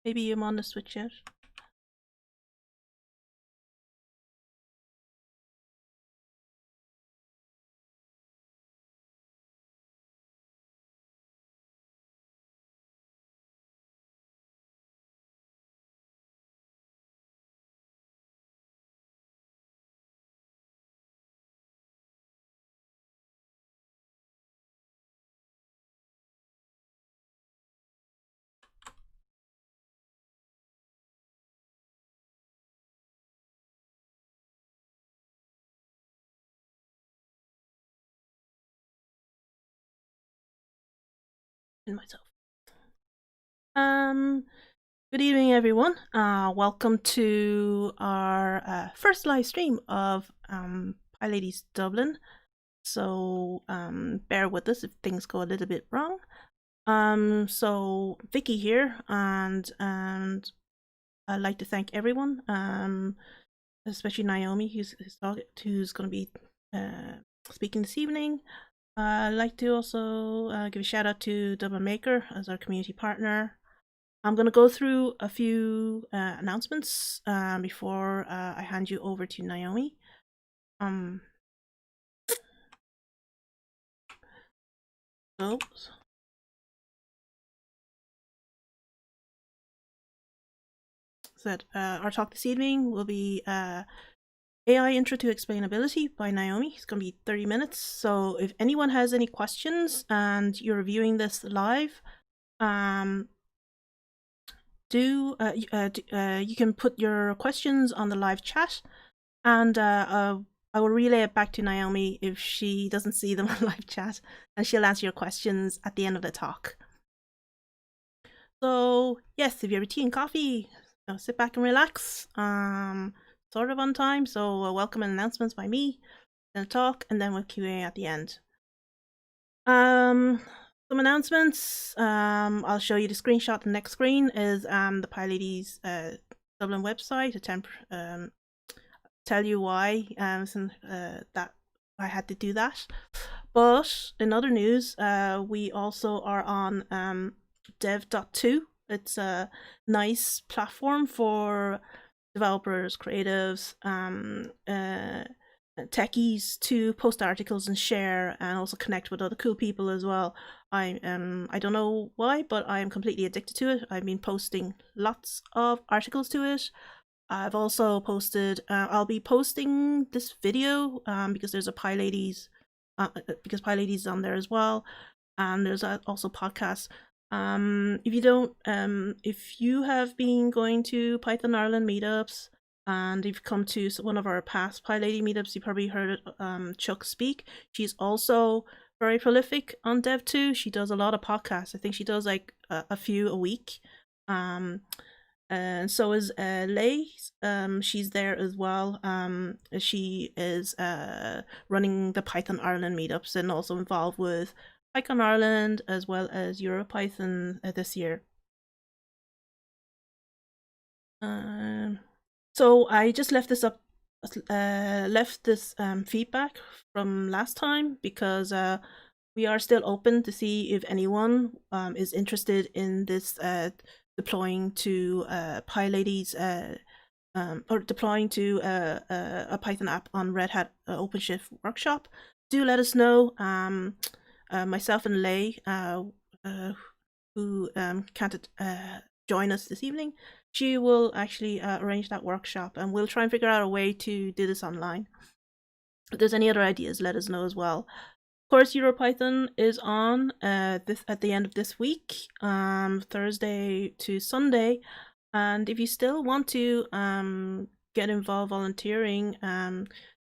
Maybe I'm on the switch yet. In myself. Good evening, everyone. Welcome to our first live stream of PyLadies Dublin. So bear with us if things go a little bit wrong. So Vicky here, and I'd like to thank everyone, especially Naomi, who's going to be speaking this evening. I'd like to also give a shout out to Dublin Maker as our community partner. I'm going to go through a few announcements before I hand you over to Naomi. Our talk this evening will be AI Intro to Explainability by Naomi. It's going to be 30 minutes. So if anyone has any questions and you're viewing this live, you can put your questions on the live chat, and I will relay it back to Naomi if she doesn't see them on live chat, and she'll answer your questions at the end of the talk. So yes, if you have a tea and coffee, sit back and relax. Sort of on time, so welcome and announcements by me, then a talk, and then we'll Q&A at the end. Some announcements. I'll show you the screenshot. The next screen is the PyLadies Dublin website. Tell you why that I had to do that. But in other news, we also are on dev.to. It's a nice platform for developers, creatives, techies to post articles and share, and also connect with other cool people as well. I don't know why, but I am completely addicted to it. I've been posting lots of articles to it. I've also posted, I'll be posting this video because there's a PyLadies, because PyLadies is on there as well, and there's also podcasts. If you have been going to Python Ireland meetups and you've come to one of our past PyLady meetups, you probably heard Chuck speak. She's also very prolific on Dev2. She does a lot of podcasts. I think she does like a few a week. And so is Lay. She's there as well. She is running the Python Ireland meetups and also involved with PyCon Ireland as well as EuroPython this year. So I just left this feedback from last time because we are still open to see if anyone is interested in this deploying to PyLadies or deploying to a Python app on Red Hat OpenShift workshop. Do let us know. Myself and Lay, who can't join us this evening, she will actually arrange that workshop, and we'll try and figure out a way to do this online. If there's any other ideas, let us know as well. Of course, EuroPython is on at the end of this week, Thursday to Sunday, and if you still want to get involved volunteering,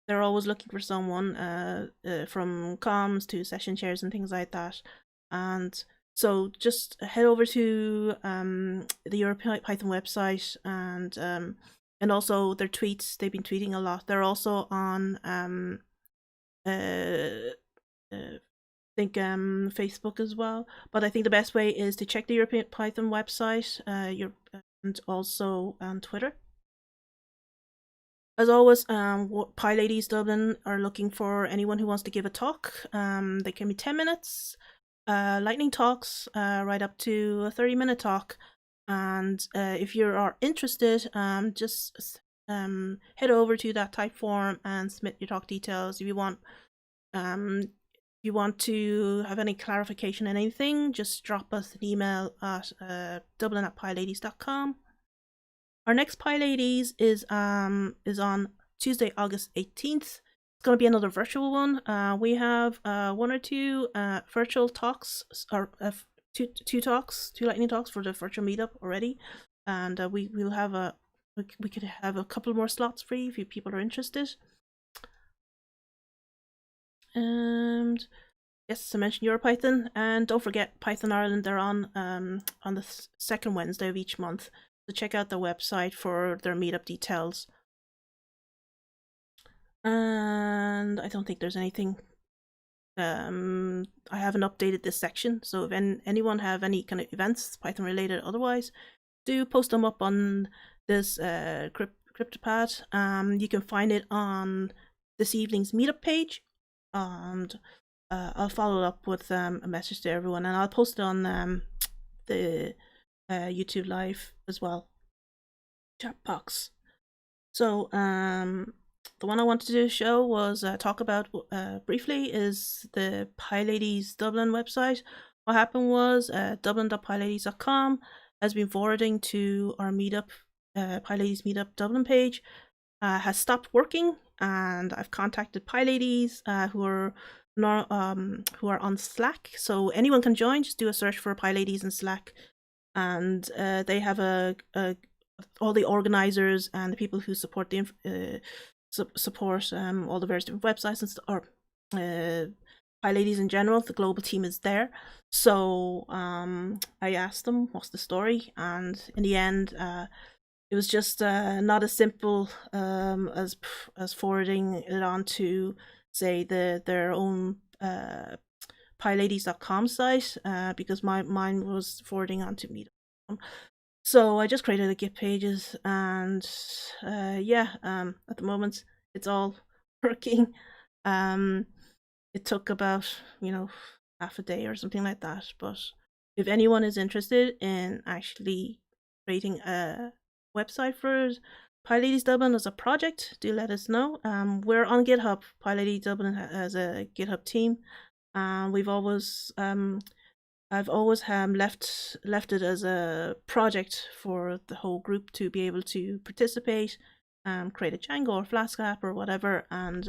they're always looking for someone from comms to session chairs and things like that. And so just head over to the EuroPython website and also their tweets. They've been tweeting a lot. They're also on Facebook as well. But I think the best way is to check the EuroPython website and also on Twitter. As always, PyLadies Dublin are looking for anyone who wants to give a talk. They can be 10 minutes, lightning talks, right up to a 30-minute talk. And if you are interested, just head over to that type form and submit your talk details. If you want to have any clarification on anything, just drop us an email at dublin@PyLadies.com. Our next PyLadies is on Tuesday, August 18th. It's going to be another virtual one. We have one or two virtual talks, or two lightning talks for the virtual meetup already, and we could have a couple more slots free if people are interested. And yes, I mentioned EuroPython, and don't forget Python Ireland. They're on the second Wednesday of each month, so check out their website for their meetup details. And I don't think there's anything. I haven't updated this section, so if anyone have any kind of events, Python related otherwise, do post them up on this CryptoPad. You can find it on this evening's meetup page, and I'll follow up with a message to everyone, and I'll post it on the YouTube live as well, chat box. So the one I wanted to show was talk about briefly is the PyLadies Dublin website. What happened was dublin.pyladies.com has been forwarding to our meetup, PyLadies Meetup Dublin page, has stopped working, and I've contacted PyLadies who are on Slack, so anyone can join. Just do a search for PyLadies in Slack, and they have all the organizers and the people who support the support all the various different websites and or PyLadies in general. The global team is there, so I asked them what's the story, and in the end it was just not as simple as forwarding it on to say their own PyLadies.com site, because mine was forwarding on to Meetup. So I just created a Git pages, and yeah, at the moment it's all working. It took about half a day or something like that, but if anyone is interested in actually creating a website for PyLadies Dublin as a project, do let us know. We're on GitHub. PyLadies Dublin has a GitHub team. I've always left it as a project for the whole group to be able to participate, create a Django or Flask app or whatever, and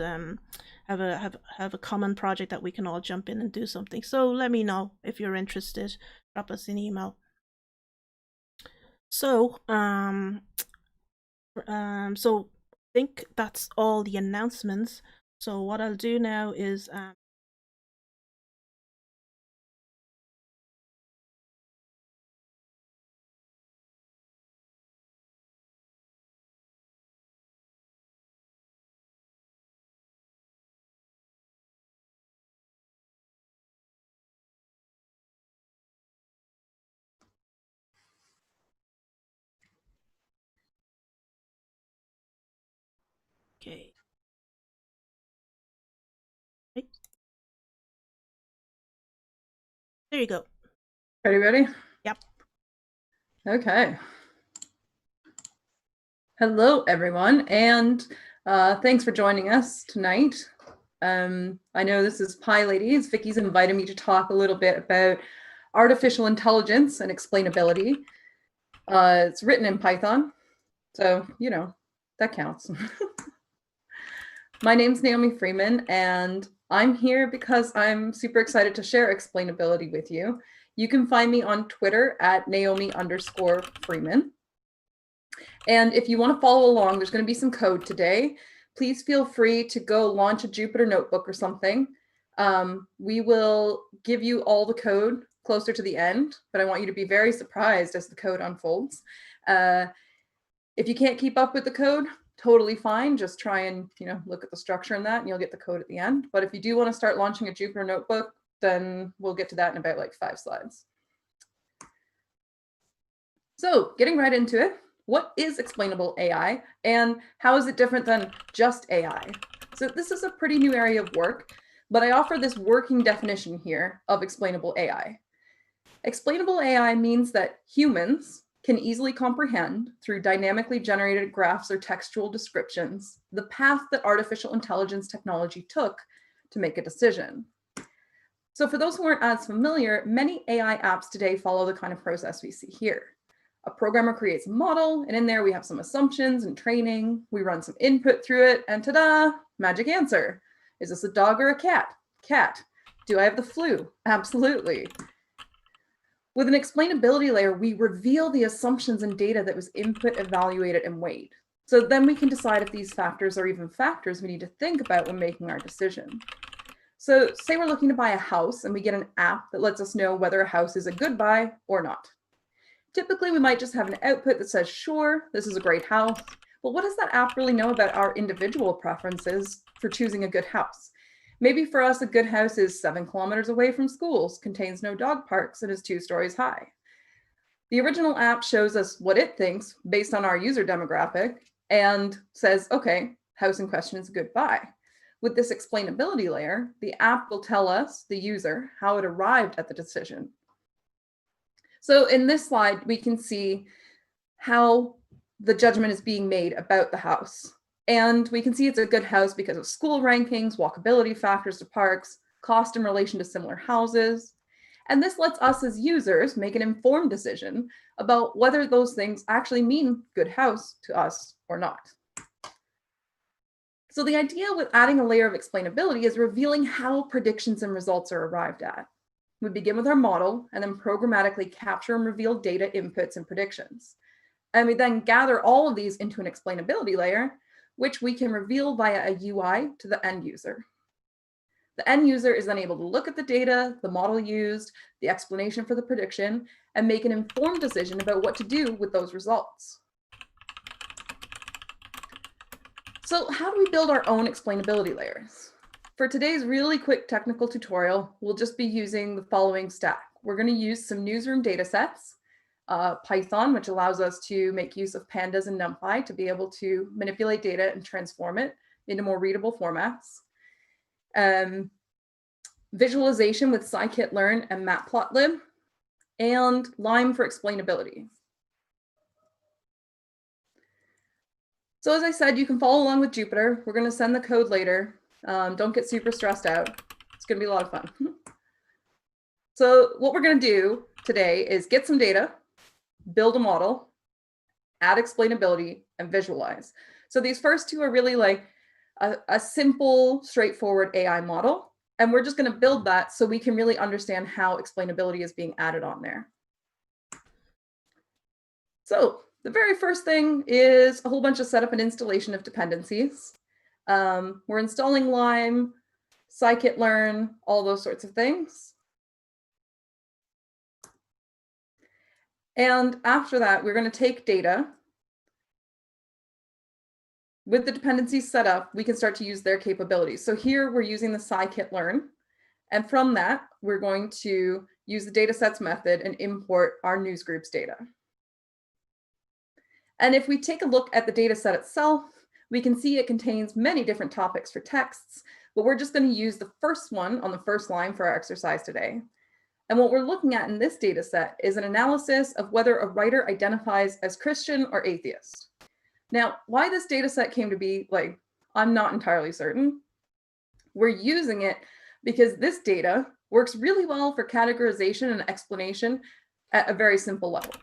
have a common project that we can all jump in and do something. So let me know if you're interested. Drop us an email. So so I think that's all the announcements. So what I'll do now is okay. Right. There you go. Ready? Yep. Okay. Hello, everyone, and thanks for joining us tonight. I know this is PyLadies. Vicky's invited me to talk a little bit about artificial intelligence and explainability. It's written in Python, so that counts. My name's Naomi Freeman, and I'm here because I'm super excited to share explainability with you. You can find me on Twitter at Naomi_Freeman. And if you want to follow along, there's going to be some code today. Please feel free to go launch a Jupyter notebook or something. We will give you all the code closer to the end, but I want you to be very surprised as the code unfolds. If you can't keep up with the code, totally fine. Just try and look at the structure in that, and you'll get the code at the end. But if you do want to start launching a Jupyter notebook, then we'll get to that in about like 5 slides. So getting right into it. What is explainable AI, and how is it different than just AI? So this is a pretty new area of work, but I offer this working definition here of explainable AI. Explainable AI means that humans can easily comprehend through dynamically generated graphs or textual descriptions the path that artificial intelligence technology took to make a decision. So for those who aren't as familiar, many AI apps today follow the kind of process we see here. A programmer creates a model, and in there we have some assumptions and training. We run some input through it, and ta-da, magic answer. Is this a dog or a cat? Cat. Do I have the flu? Absolutely. With an explainability layer, we reveal the assumptions and data that was input, evaluated, and weighed. So then we can decide if these factors are even factors we need to think about when making our decision. So say we're looking to buy a house and we get an app that lets us know whether a house is a good buy or not. Typically, we might just have an output that says, sure, this is a great house. But what does that app really know about our individual preferences for choosing a good house? Maybe for us, a good house is 7 kilometers away from schools, contains no dog parks, and is 2 stories high. The original app shows us what it thinks based on our user demographic and says, okay, house in question is a good buy. With this explainability layer, the app will tell us, the user, how it arrived at the decision. So in this slide, we can see how the judgment is being made about the house. And we can see it's a good house because of school rankings, walkability factors to parks, cost in relation to similar houses. And this lets us as users make an informed decision about whether those things actually mean good house to us or not. So the idea with adding a layer of explainability is revealing how predictions and results are arrived at. We begin with our model and then programmatically capture and reveal data inputs and predictions. And we then gather all of these into an explainability layer, which we can reveal via a UI to the end user. The end user is then able to look at the data, the model used, the explanation for the prediction, and make an informed decision about what to do with those results. So how do we build our own explainability layers? For today's really quick technical tutorial, we'll just be using the following stack. We're going to use some newsroom data sets, Python, which allows us to make use of pandas and NumPy to be able to manipulate data and transform it into more readable formats. Visualization with scikit-learn and matplotlib, and Lime for explainability. So as I said, you can follow along with Jupyter. We're going to send the code later. Don't get super stressed out. It's going to be a lot of fun. So what we're going to do today is get some data, build a model, add explainability, and visualize. So these first two are really like a simple, straightforward AI model. And we're just going to build that so we can really understand how explainability is being added on there. So the very first thing is a whole bunch of setup and installation of dependencies. We're installing Lime, scikit-learn, all those sorts of things. And after that, we're going to take data. With the dependencies set up, we can start to use their capabilities. So here we're using the scikit-learn. And from that, we're going to use the datasets method and import our newsgroups data. And if we take a look at the data set itself, we can see it contains many different topics for texts, but we're just going to use the first one on the first line for our exercise today. And what we're looking at in this data set is an analysis of whether a writer identifies as Christian or atheist. Now, why this data set came to be, like, I'm not entirely certain. We're using it because this data works really well for categorization and explanation at a very simple level.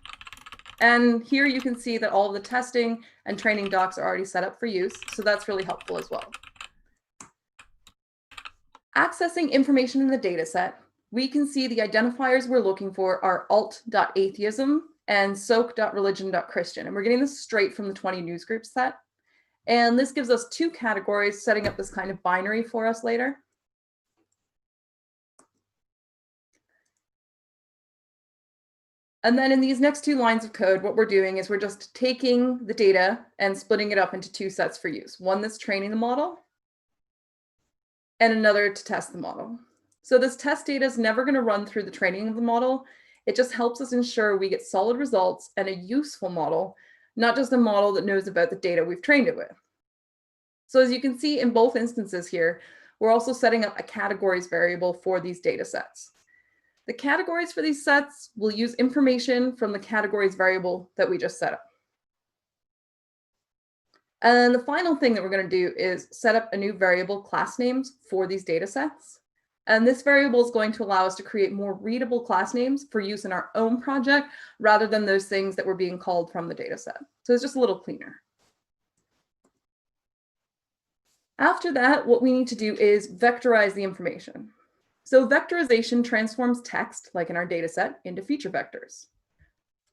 And here you can see that all of the testing and training docs are already set up for use, so that's really helpful as well. Accessing information in the data set, we can see the identifiers we're looking for are alt.atheism and soak.religion.christian. And we're getting this straight from the 20 newsgroup set. And this gives us 2 categories, setting up this kind of binary for us later. And then in these next 2 lines of code, what we're doing is we're just taking the data and splitting it up into 2 sets for use. One that's training the model and another to test the model. So this test data is never going to run through the training of the model. It just helps us ensure we get solid results and a useful model, not just a model that knows about the data we've trained it with. So as you can see in both instances here, we're also setting up a categories variable for these data sets. The categories for these sets will use information from the categories variable that we just set up. And then the final thing that we're going to do is set up a new variable class names for these data sets. And this variable is going to allow us to create more readable class names for use in our own project rather than those things that were being called from the data set. So it's just a little cleaner. After that, what we need to do is vectorize the information. So vectorization transforms text, like in our data set, into feature vectors.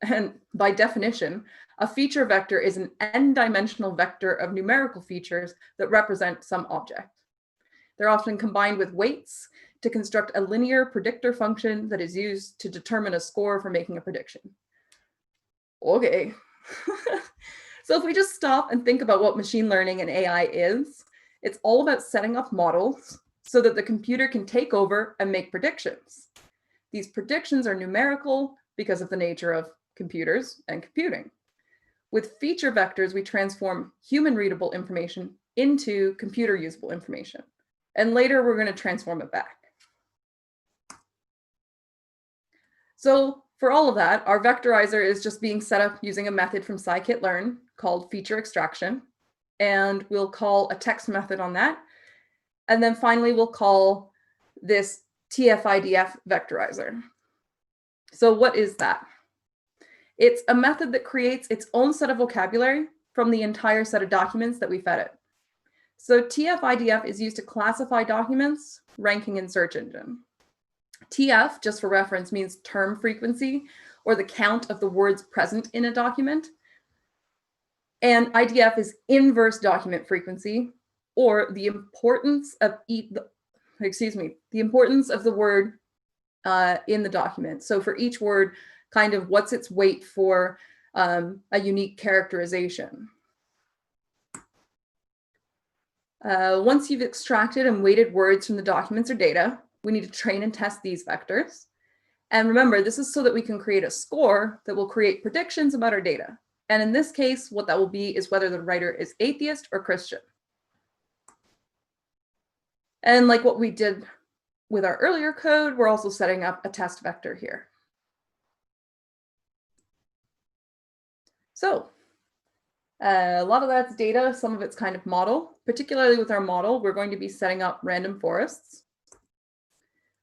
And by definition, a feature vector is an n-dimensional vector of numerical features that represent some object. They're often combined with weights to construct a linear predictor function that is used to determine a score for making a prediction. Okay. So if we just stop and think about what machine learning and AI is, it's all about setting up models so that the computer can take over and make predictions. These predictions are numerical because of the nature of computers and computing. With feature vectors, we transform human readable information into computer usable information. And later we're going to transform it back. So for all of that, our vectorizer is just being set up using a method from scikit-learn called feature extraction. And we'll call a text method on that. And then finally, we'll call this tfidf vectorizer. So what is that? It's a method that creates its own set of vocabulary from the entire set of documents that we fed it. So tfidf is used to classify documents, ranking in search engine. TF, just for reference, means term frequency, or the count of the words present in a document. And IDF is inverse document frequency, or the importance of the importance of the word in the document. So for each word, kind of what's its weight for a unique characterization. Once you've extracted and weighted words from the documents or data, we need to train and test these vectors. And remember, this is so that we can create a score that will create predictions about our data. And in this case, what that will be is whether the writer is atheist or Christian. And like what we did with our earlier code, we're also setting up a test vector here. So a lot of that's data, some of it's kind of model. Particularly with our model, we're going to be setting up random forests.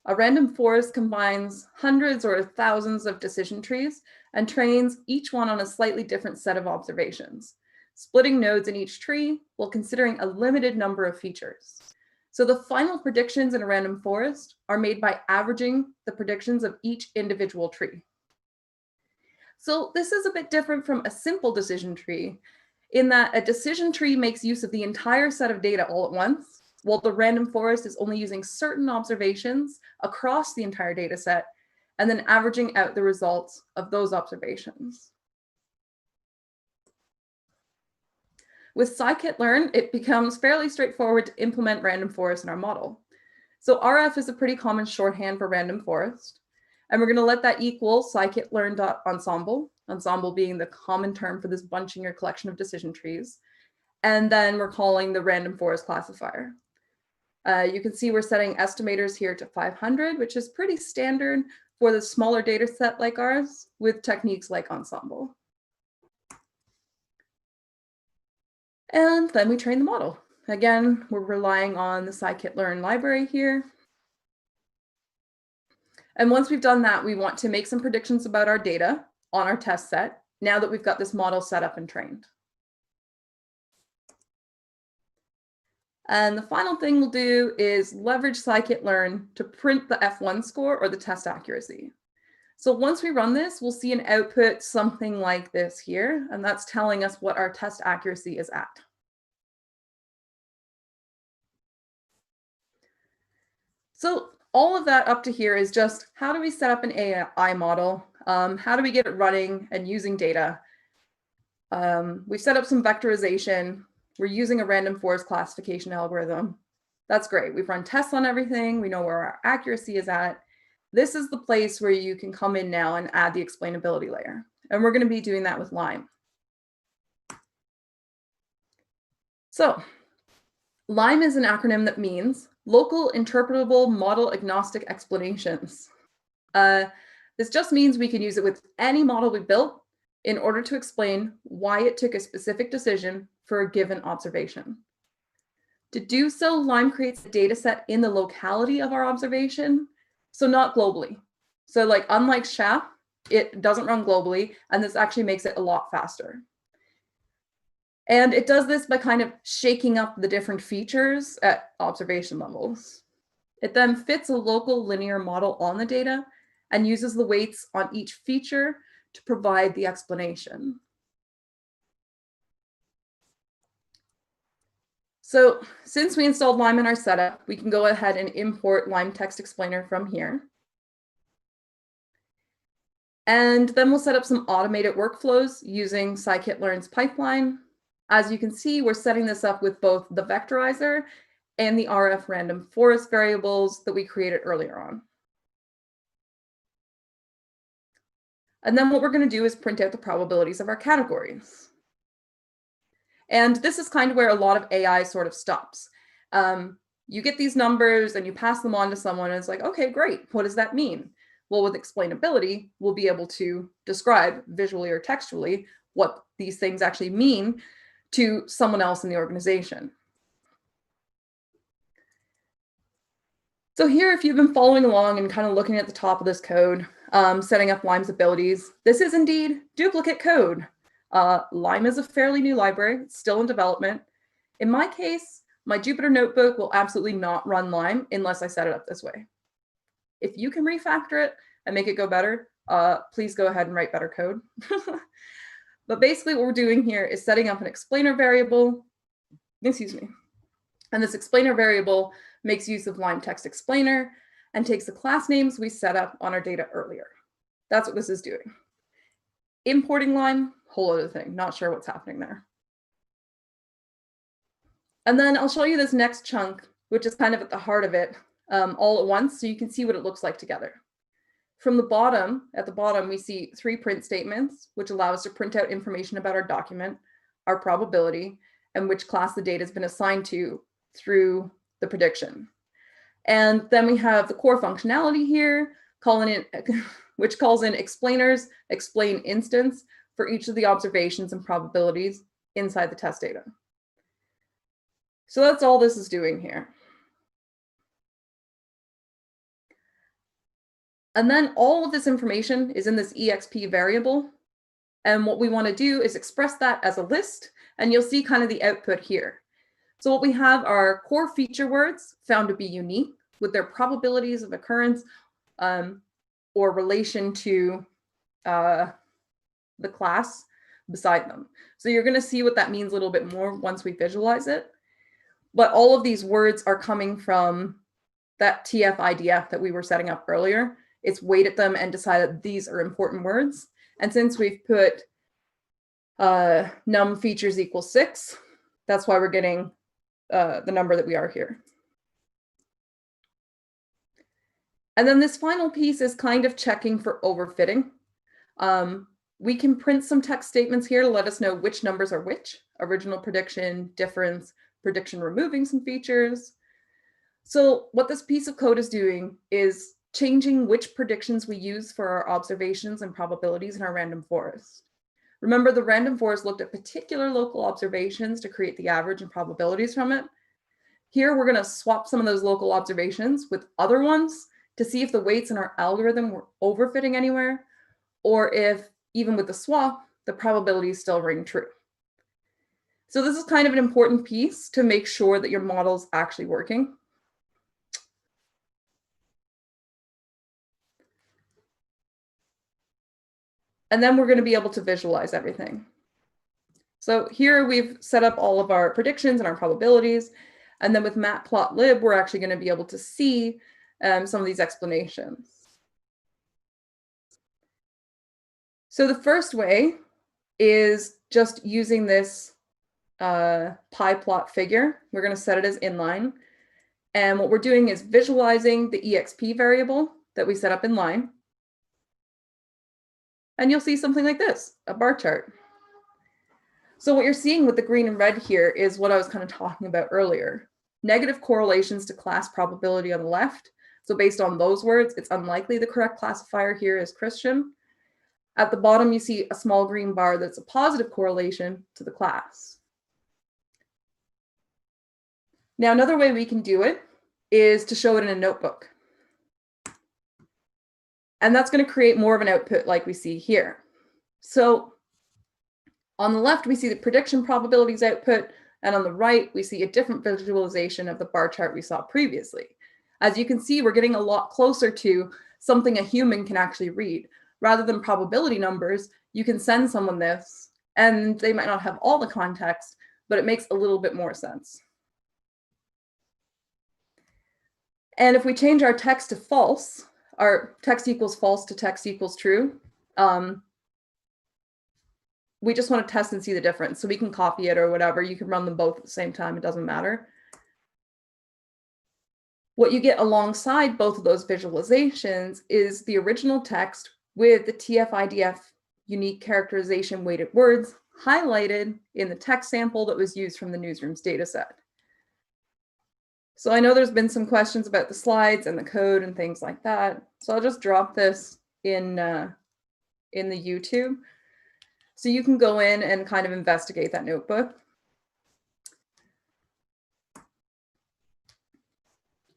A random forest combines hundreds or thousands of decision trees and trains each one on a slightly different set of observations, splitting nodes in each tree while considering a limited number of features. So the final predictions in a random forest are made by averaging the predictions of each individual tree. So this is a bit different from a simple decision tree in that a decision tree makes use of the entire set of data all at once, while the random forest is only using certain observations across the entire data set and then averaging out the results of those observations. With scikit-learn, it becomes fairly straightforward to implement random forest in our model. So RF is a pretty common shorthand for random forest. And we're going to let that equal scikit-learn.ensemble, ensemble being the common term for this bunching or collection of decision trees. And then we're calling the random forest classifier. You can see we're setting estimators here to 500, which is pretty standard for the smaller data set like ours with techniques like ensemble. And then we train the model. Again, we're relying on the scikit-learn library here. And once we've done that, we want to make some predictions about our data on our test set, now that we've got this model set up and trained. And the final thing we'll do is leverage scikit-learn to print the F1 score or the test accuracy. So once we run this, we'll see an output something like this here, and that's telling us what our test accuracy is at. So all of that up to here is just how do we set up an AI model? How do we get it running and using data? We've set up some vectorization. We're using a random forest classification algorithm. That's great. We've run tests on everything. We know where our accuracy is at. This is the place where you can come in now and add the explainability layer. And we're going to be doing that with Lime. So Lime is an acronym that means Local Interpretable Model Agnostic Explanations. This just means we can use it with any model we built in order to explain why it took a specific decision for a given observation. To do so, Lime creates a data set in the locality of our observation, so not globally. So like unlike SHA, it doesn't run globally, and this actually makes it a lot faster. And it does this by kind of shaking up the different features at observation levels. It then fits a local linear model on the data and uses the weights on each feature to provide the explanation. So since we installed Lime in our setup, we can go ahead and import Lime Text Explainer from here. And then we'll set up some automated workflows using scikit-learn's pipeline. As you can see, we're setting this up with both the vectorizer and the RF random forest variables that we created earlier on. And then what we're going to do is print out the probabilities of our categories. And this is kind of where a lot of AI sort of stops. You get these numbers and you pass them on to someone and it's like, okay, great. What does that mean? Well, with explainability, we'll be able to describe visually or textually what these things actually mean to someone else in the organization. So here, if you've been following along and kind of looking at the top of this code, setting up Lime's abilities, this is indeed duplicate code. Lime is a fairly new library, it's still in development. In my case, my Jupyter notebook will absolutely not run Lime unless I set it up this way. If you can refactor it and make it go better, please go ahead and write better code. But basically what we're doing here is setting up an explainer variable, excuse me, and this explainer variable makes use of Lime Text Explainer and takes the class names we set up on our data earlier. That's what this is doing. Importing Lime, whole other thing, not sure what's happening there. And then I'll show you this next chunk, which is kind of at the heart of it, all at once, so you can see what it looks like together. From the bottom, at the bottom, we see 3 print statements, which allow us to print out information about our document, our probability, and which class the data has been assigned to through the prediction. And then we have the core functionality here, which calls in explainers, explain instance for each of the observations and probabilities inside the test data. So that's all this is doing here. And then all of this information is in this exp variable. And what we want to do is express that as a list, and you'll see kind of the output here. So what we have are core feature words found to be unique with their probabilities of occurrence or relation to the class beside them. So you're going to see what that means a little bit more once we visualize it. But all of these words are coming from that TF-IDF that we were setting up earlier. It's weighted them and decided these are important words. And since we've put num features equals 6, that's why we're getting the number that we are here. And then this final piece is kind of checking for overfitting. We can print some text statements here to let us know which numbers are which, original prediction, difference, prediction removing some features. So what this piece of code is doing is changing which predictions we use for our observations and probabilities in our random forest. Remember, the random forest looked at particular local observations to create the average and probabilities from it. Here, we're going to swap some of those local observations with other ones to see if the weights in our algorithm were overfitting anywhere, or if, even with the swap, the probabilities still ring true. So this is kind of an important piece to make sure that your model's actually working. And then we're going to be able to visualize everything. So here we've set up all of our predictions and our probabilities. And then with matplotlib, we're actually going to be able to see some of these explanations. So the first way is just using this pyplot figure. We're going to set it as inline. And what we're doing is visualizing the exp variable that we set up in line. And you'll see something like this, a bar chart. So what you're seeing with the green and red here is what I was kind of talking about earlier. Negative correlations to class probability on the left So based on those words, it's unlikely the correct classifier here is Christian. At the bottom, you see a small green bar that's a positive correlation to the class. Now, another way we can do it is to show it in a notebook. And that's going to create more of an output like we see here. So on the left, we see the prediction probabilities output, and on the right, we see a different visualization of the bar chart we saw previously. As you can see, we're getting a lot closer to something a human can actually read. Rather than probability numbers, you can send someone this, and they might not have all the context, but it makes a little bit more sense. And if we change our text to false, our text equals false to text equals true, we just want to test and see the difference. So we can copy it or whatever. You can run them both at the same time. It doesn't matter. What you get alongside both of those visualizations is the original text with the TF-IDF unique characterization weighted words highlighted in the text sample that was used from the newsroom's data set. So I know there's been some questions about the slides and the code and things like that. So I'll just drop this in the YouTube. So you can go in and kind of investigate that notebook.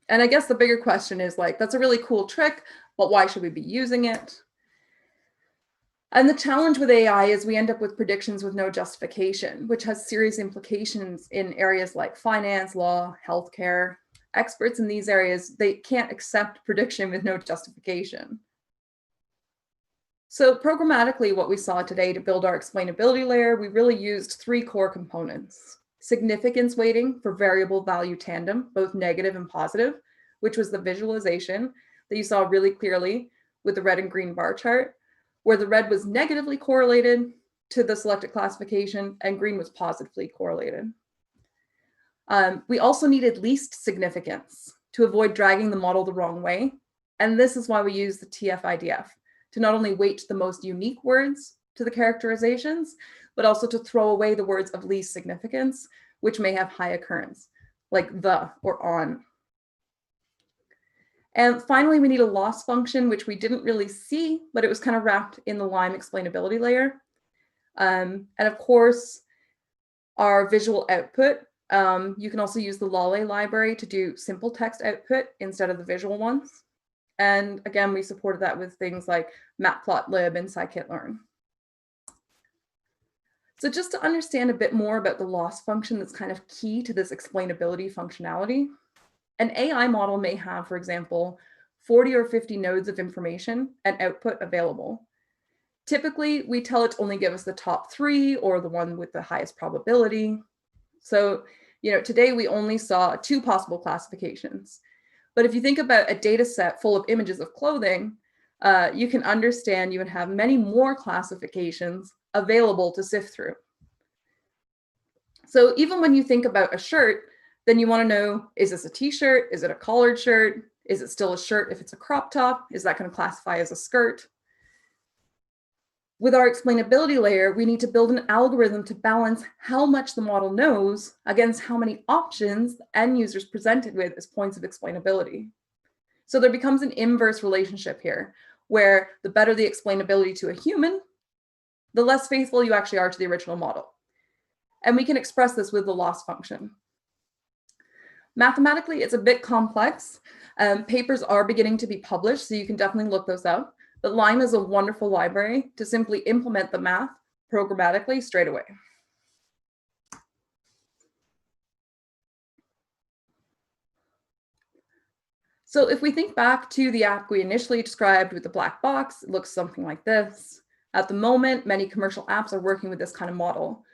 And I guess the bigger question is like, that's a really cool trick, but why should we be using it? And the challenge with AI is we end up with predictions with no justification, which has serious implications in areas like finance, law, healthcare. Experts in these areas, they can't accept prediction with no justification. So programmatically, what we saw today to build our explainability layer, we really used three core components. Significance weighting for variable value tandem, both negative and positive, which was the visualization that you saw really clearly with the red and green bar chart, where the red was negatively correlated to the selected classification and green was positively correlated. We also needed least significance to avoid dragging the model the wrong way. And this is why we use the TF-IDF, to not only weight the most unique words to the characterizations, but also to throw away the words of least significance, which may have high occurrence, like the or on. And finally, we need a loss function, which we didn't really see, but it was kind of wrapped in the Lime explainability layer. And of course, our visual output, you can also use the Lolly library to do simple text output instead of the visual ones. And again, we supported that with things like matplotlib and scikit-learn. So just to understand a bit more about the loss function that's kind of key to this explainability functionality, an AI model may have, for example, 40 or 50 nodes of information and output available. Typically, we tell it to only give us the top 3 or the one with the highest probability. So, today we only saw 2 possible classifications. But if you think about a data set full of images of clothing, you can understand you would have many more classifications available to sift through. So even when you think about a shirt, then you want to know, is this a t-shirt? Is it a collared shirt? Is it still a shirt if it's a crop top? Is that going to classify as a skirt? With our explainability layer, we need to build an algorithm to balance how much the model knows against how many options the end users presented with as points of explainability. So there becomes an inverse relationship here, where the better the explainability to a human, the less faithful you actually are to the original model. And we can express this with the loss function. Mathematically, it's a bit complex. Papers are beginning to be published, so you can definitely look those up. But Lime is a wonderful library to simply implement the math programmatically straight away. So if we think back to the app we initially described with the black box, it looks something like this. At the moment, many commercial apps are working with this kind of model.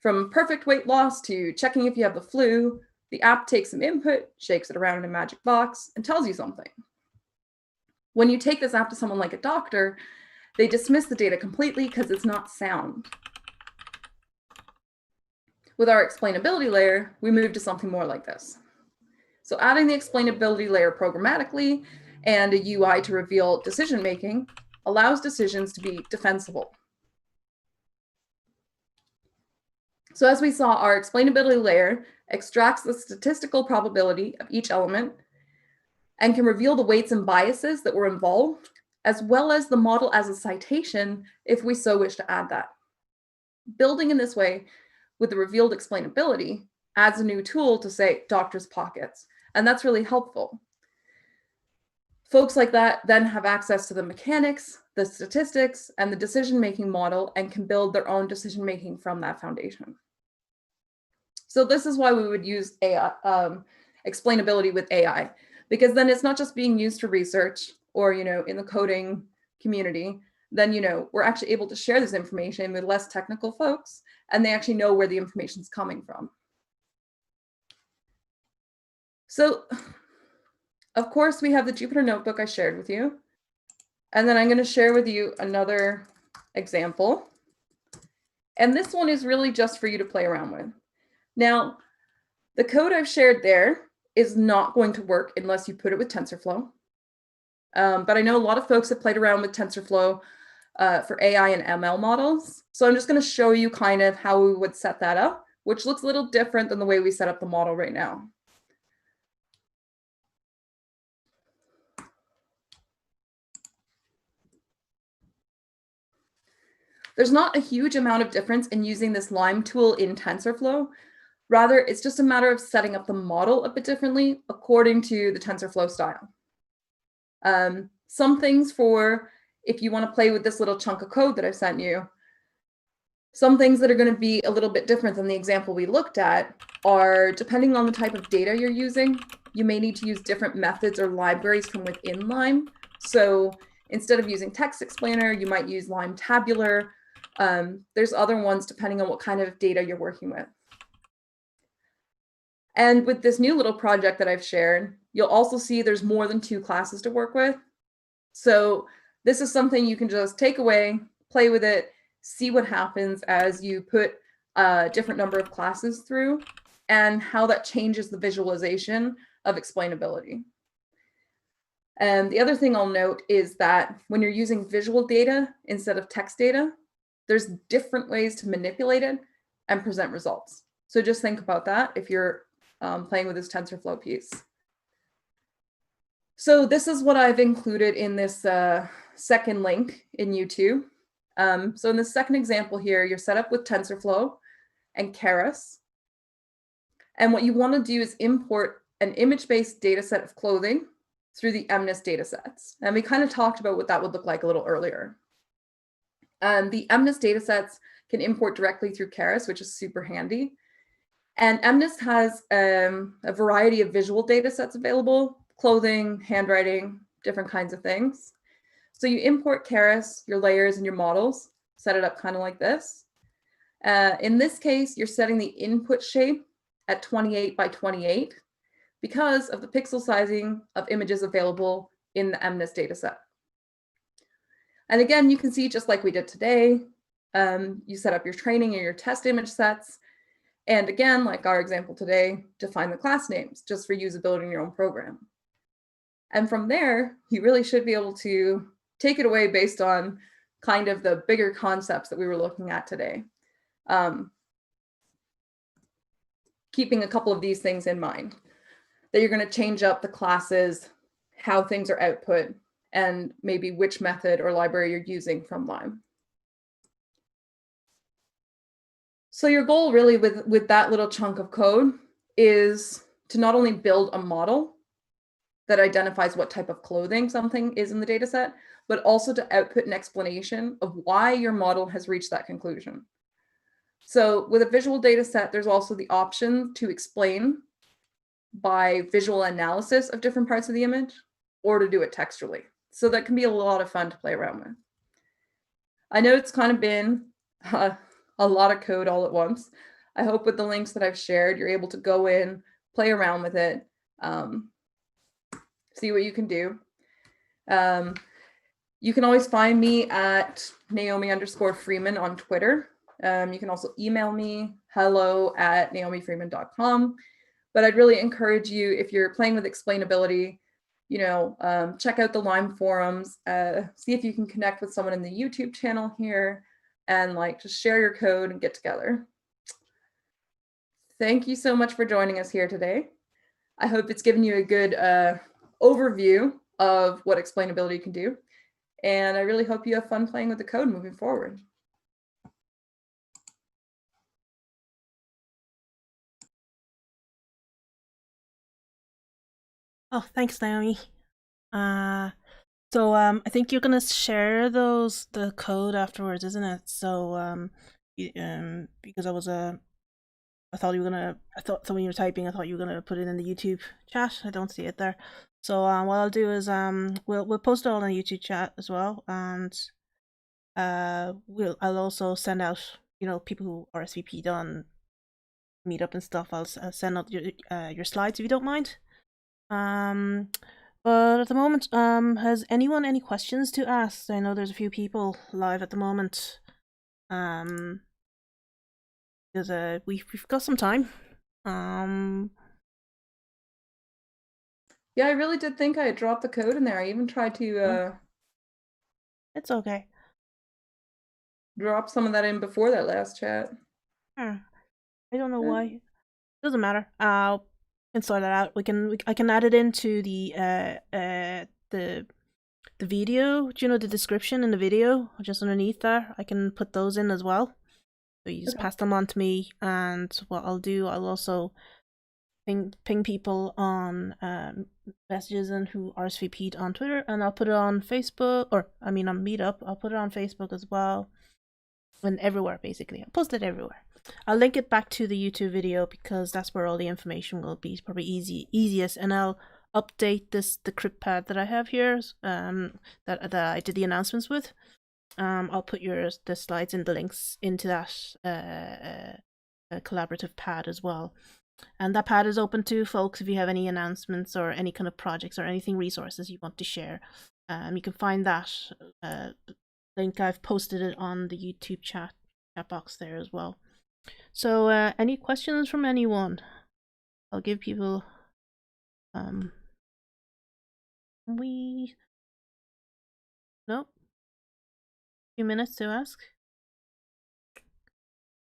From perfect weight loss to checking if you have the flu, the app takes some input, shakes it around in a magic box, and tells you something. When you take this app to someone like a doctor, they dismiss the data completely because it's not sound. With our explainability layer, we move to something more like this. So adding the explainability layer programmatically and a UI to reveal decision-making allows decisions to be defensible. So as we saw, our explainability layer extracts the statistical probability of each element, and can reveal the weights and biases that were involved, as well as the model as a citation if we so wish to add that. Building in this way with the revealed explainability adds a new tool to say doctor's pockets, and that's really helpful. Folks like that then have access to the mechanics, the statistics, and the decision-making model and can build their own decision-making from that foundation. So this is why we would use AI, explainability with AI, because then it's not just being used to research or, in the coding community, then, we're actually able to share this information with less technical folks, and they actually know where the information is coming from. So, of course, we have the Jupyter Notebook I shared with you. And then I'm going to share with you another example. And this one is really just for you to play around with. Now, the code I've shared there is not going to work unless you put it with TensorFlow. But I know a lot of folks have played around with TensorFlow for AI and ML models. So I'm just going to show you kind of how we would set that up, which looks a little different than the way we set up the model right now. There's not a huge amount of difference in using this Lime tool in TensorFlow. Rather, it's just a matter of setting up the model a bit differently according to the TensorFlow style. Some things for if you want to play with this little chunk of code that I've sent you, some things that are going to be a little bit different than the example we looked at are, depending on the type of data you're using, you may need to use different methods or libraries from within Lime. So instead of using Text Explainer, you might use Lime Tabular. There's other ones depending on what kind of data you're working with. And with this new little project that I've shared, you'll also see there's more than 2 classes to work with. So this is something you can just take away, play with it, see what happens as you put a different number of classes through and how that changes the visualization of explainability. And the other thing I'll note is that when you're using visual data instead of text data, there's different ways to manipulate it and present results. So just think about that if you're playing with this TensorFlow piece. So this is what I've included in this second link in YouTube. So in the second example here, you're set up with TensorFlow and Keras. And what you want to do is import an image-based data set of clothing through the MNIST datasets. And we kind of talked about what that would look like a little earlier. The MNIST datasets can import directly through Keras, which is super handy. And MNIST has a variety of visual datasets available, clothing, handwriting, different kinds of things. So you import Keras, your layers and your models, set it up kind of like this. In this case, you're setting the input shape at 28 by 28 because of the pixel sizing of images available in the MNIST dataset. And again, you can see just like we did today, you set up your training and your test image sets. And again, like our example today, define the class names just for usability in your own program. And from there, you really should be able to take it away based on kind of the bigger concepts that we were looking at today. Keeping a couple of these things in mind, that you're going to change up the classes, how things are output, and maybe which method or library you're using from Lime. So your goal really with that little chunk of code is to not only build a model that identifies what type of clothing something is in the data set, but also to output an explanation of why your model has reached that conclusion. So with a visual data set, there's also the option to explain by visual analysis of different parts of the image or to do it textually. So that can be a lot of fun to play around with. I know it's kind of been a lot of code all at once. I hope with the links that I've shared, you're able to go in, play around with it, see what you can do. You can always find me at Naomi_Freeman on Twitter. You can also email me, hello@naomifreeman.com. But I'd really encourage you, if you're playing with explainability, check out the Lime forums, see if you can connect with someone in the YouTube channel here, and just share your code and get together. Thank you so much for joining us here today. I hope it's given you a good overview of what explainability can do. And I really hope you have fun playing with the code moving forward. Oh, thanks, Naomi. So I think you're gonna share the code afterwards, isn't it? So because I thought so when you were typing, I thought you were gonna put it in the YouTube chat. I don't see it there. So what I'll do is we'll post it all in the YouTube chat as well, and I'll also send out, people who RSVP'd on Meetup and stuff. I'll send out your slides if you don't mind. But at the moment, has anyone any questions to ask? I know there's a few people live at the moment. Because we've got some time. Yeah, I really did think I had dropped the code in there. I even tried to It's okay. drop some of that in before that last chat. I don't know why. Doesn't matter. I'll can sort that out. I can add it into the video. Do you know the description in the video just underneath there? I can put those in as well. So you just pass them on to me, and what I'll do, I'll also ping people on messages and who RSVP'd on Twitter, and I'll put it on Facebook, on Meetup. I'll put it on Facebook as well, and everywhere basically. I'll post it everywhere. I'll link it back to the YouTube video because that's where all the information will be. It's probably easiest, and I'll update the crypt pad that I have here, that I did the announcements with. I'll put the slides and the links into that collaborative pad as well. And that pad is open to folks if you have any announcements or any kind of projects or anything resources you want to share. You can find that link. I've posted it on the YouTube chat box there as well. So any questions from anyone? I'll give people nope, a few minutes to ask.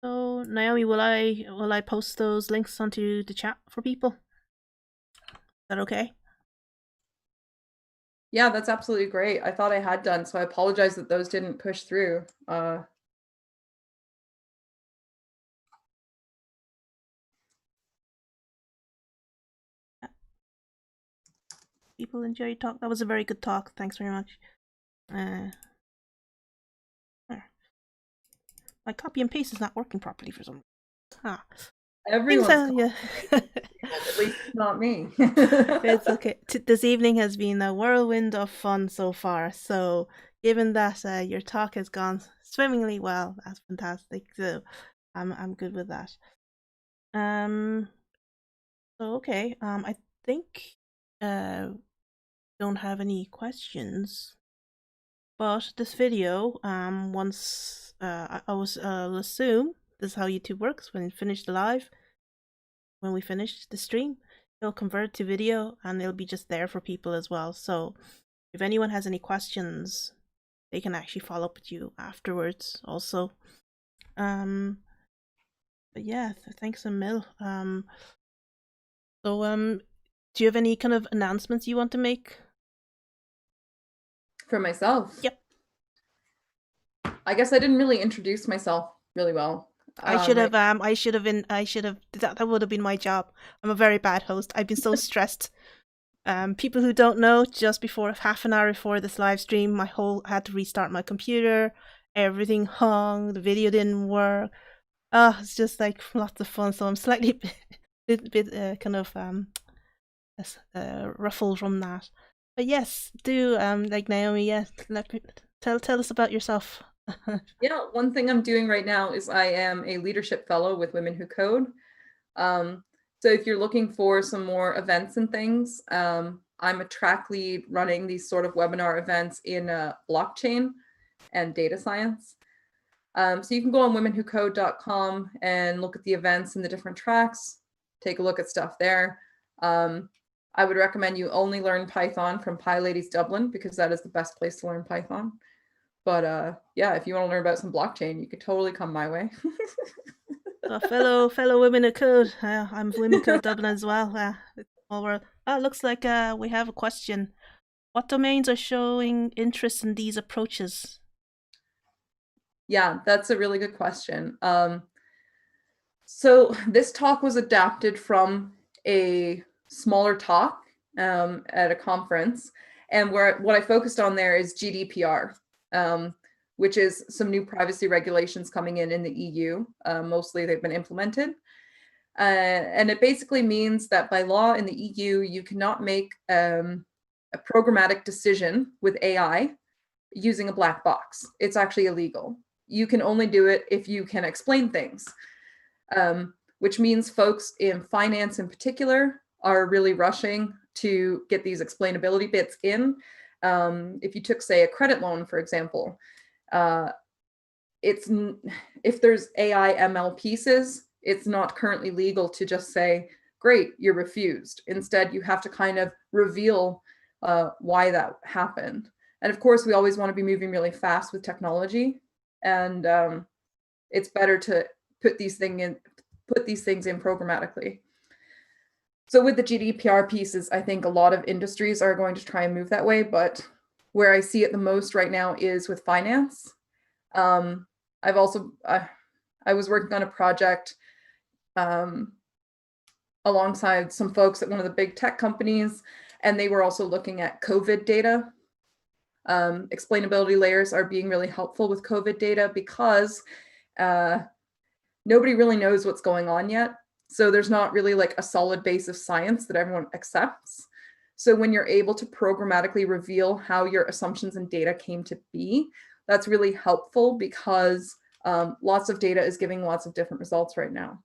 So Naomi, will I post those links onto the chat for people? Is that okay? Yeah, that's absolutely great. I thought I had done, so I apologize that those didn't push through. People enjoy your talk. That was a very good talk. Thanks very much. My copy and paste is not working properly for some reason. Everyone's yeah. At least not me. It's okay. This evening has been a whirlwind of fun so far. So, given that your talk has gone swimmingly well, that's fantastic. So, I'm good with that. So okay. I think don't have any questions. But this video, once I'll assume this is how YouTube works. When you finish the live, when we finish the stream, it'll convert to video and it'll be just there for people as well. So if anyone has any questions, they can actually follow up with you afterwards also. But yeah, thanks a mil. So do you have any kind of announcements you want to make? For myself? Yep. I guess I didn't really introduce myself really well. I should have that would have been my job. I'm a very bad host. I've been so stressed. People who don't know, just before half an hour before this live stream, I had to restart my computer. Everything hung, the video didn't work. It's just like lots of fun. So I'm slightly bit kind of ruffled from that. But yes, do like Naomi, yes, tell us about yourself. Yeah, one thing I'm doing right now is I am a leadership fellow with Women Who Code. So if you're looking for some more events and things, I'm a track lead running these sort of webinar events in blockchain and data science. So you can go on womenwhocode.com and look at the events and the different tracks, take a look at stuff there. I would recommend you only learn Python from PyLadies Dublin because that is the best place to learn Python. But yeah, if you want to learn about some blockchain, you could totally come my way. Fellow Women of Code. I'm Women Code Dublin as well. Well, looks like we have a question. What domains are showing interest in these approaches? Yeah, that's a really good question. So this talk was adapted from a smaller talk at a conference, and what I focused on there is GDPR, which is some new privacy regulations coming in the EU. Mostly they've been implemented. And it basically means that by law in the EU, you cannot make a programmatic decision with AI using a black box. It's actually illegal. You can only do it if you can explain things, which means folks in finance in particular are really rushing to get these explainability bits in. If you took, say, a credit loan, for example, it's if there's AI ML pieces, it's not currently legal to just say, great, you're refused. Instead, you have to kind of reveal why that happened. And of course, we always want to be moving really fast with technology, and it's better to put these things in programmatically. So with the GDPR pieces, I think a lot of industries are going to try and move that way, but where I see it the most right now is with finance. I've also I was working on a project alongside some folks at one of the big tech companies, and they were also looking at COVID data. Explainability layers are being really helpful with COVID data because nobody really knows what's going on yet. So there's not really like a solid base of science that everyone accepts. So when you're able to programmatically reveal how your assumptions and data came to be, that's really helpful because lots of data is giving lots of different results right now.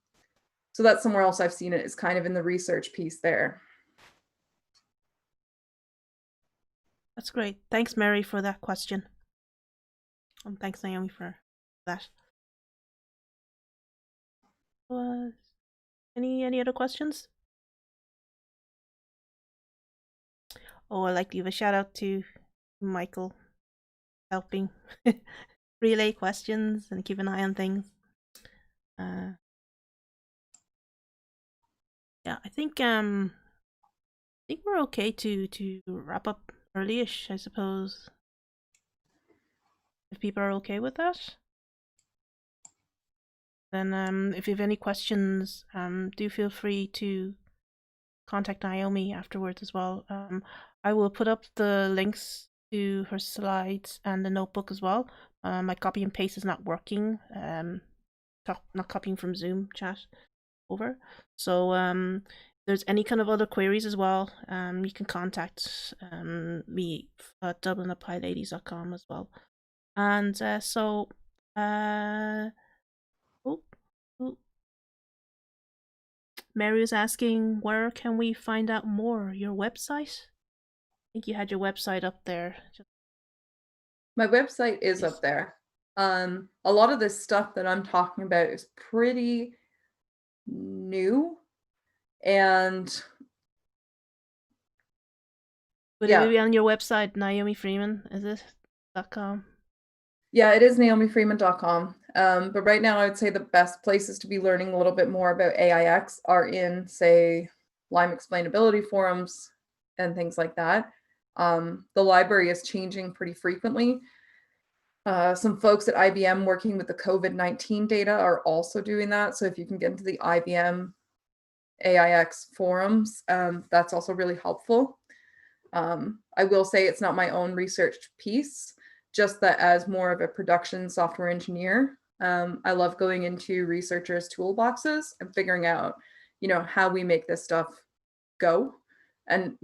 So that's somewhere else I've seen it, is kind of in the research piece there. That's great. Thanks, Mary, for that question. And thanks, Naomi, for that. Any other questions? Oh, I'd like to give a shout out to Michael helping relay questions and keep an eye on things. Yeah, I think we're okay to wrap up early-ish, I suppose. If people are okay with that. Then if you have any questions, do feel free to contact Naomi afterwards as well. I will put up the links to her slides and the notebook as well. My copy and paste is not working. Not copying from Zoom chat over. So if there's any kind of other queries as well, you can contact me at dublin@pyladies.com as well. And oh, Mary was asking, where can we find out more? Your website? I think you had your website up there. My website is up there. A lot of this stuff that I'm talking about is pretty new, and Would it be on your website, Naomi Freeman? Is it .com? Yeah, it is naomifreeman.com. But right now, I would say the best places to be learning a little bit more about AIX are in, say, Lime explainability forums and things like that. The library is changing pretty frequently. Some folks at IBM working with the COVID-19 data are also doing that. So if you can get into the IBM AIX forums, that's also really helpful. I will say it's not my own research piece, just that as more of a production software engineer, I love going into researchers' toolboxes and figuring out, how we make this stuff go, and,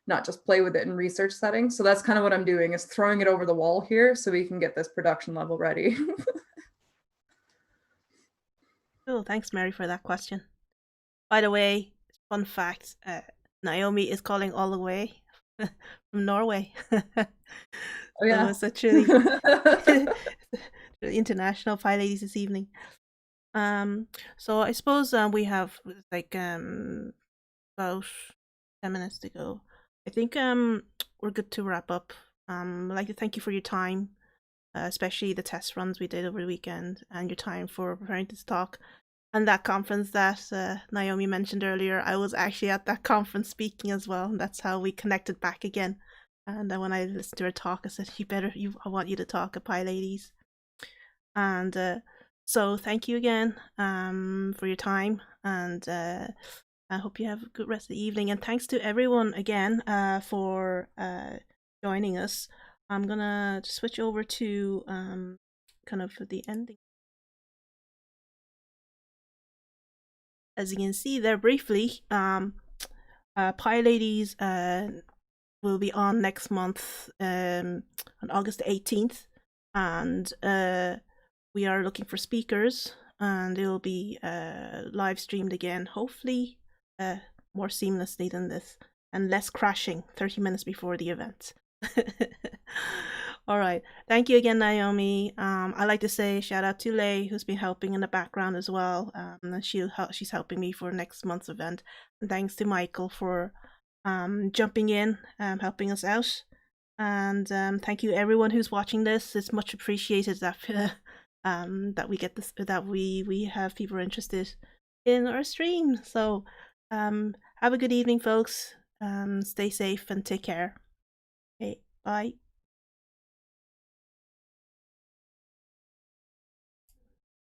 not just play with it in research settings. So that's kind of what I'm doing, is throwing it over the wall here so we can get this production level ready. Oh, thanks, Mary, for that question. By the way, fun fact, Naomi is calling all the way from Norway. Oh, yeah. So it's actually really international PyLadies this evening. So I suppose we have like about 10 minutes to go. I think we're good to wrap up. I'd like to thank you for your time, especially the test runs we did over the weekend and your time for preparing this talk. And that conference that Naomi mentioned earlier, I was actually at that conference speaking as well. And that's how we connected back again. And then when I listened to her talk, I said, I want you to talk at PyLadies. And so thank you again for your time. And I hope you have a good rest of the evening. And thanks to everyone again for joining us. I'm going to switch over to kind of the ending. As you can see there briefly, PyLadies will be on next month on August 18th, and we are looking for speakers, and it will be live streamed again, hopefully more seamlessly than this, and less crashing 30 minutes before the event. All right, thank you again, Naomi. I'd like to say shout out to Lei, who's been helping in the background as well. She's helping me for next month's event. And thanks to Michael for jumping in, helping us out. And thank you everyone who's watching this. It's much appreciated that that we get this, that we have people interested in our stream. So have a good evening, folks. Stay safe and take care. Okay, bye.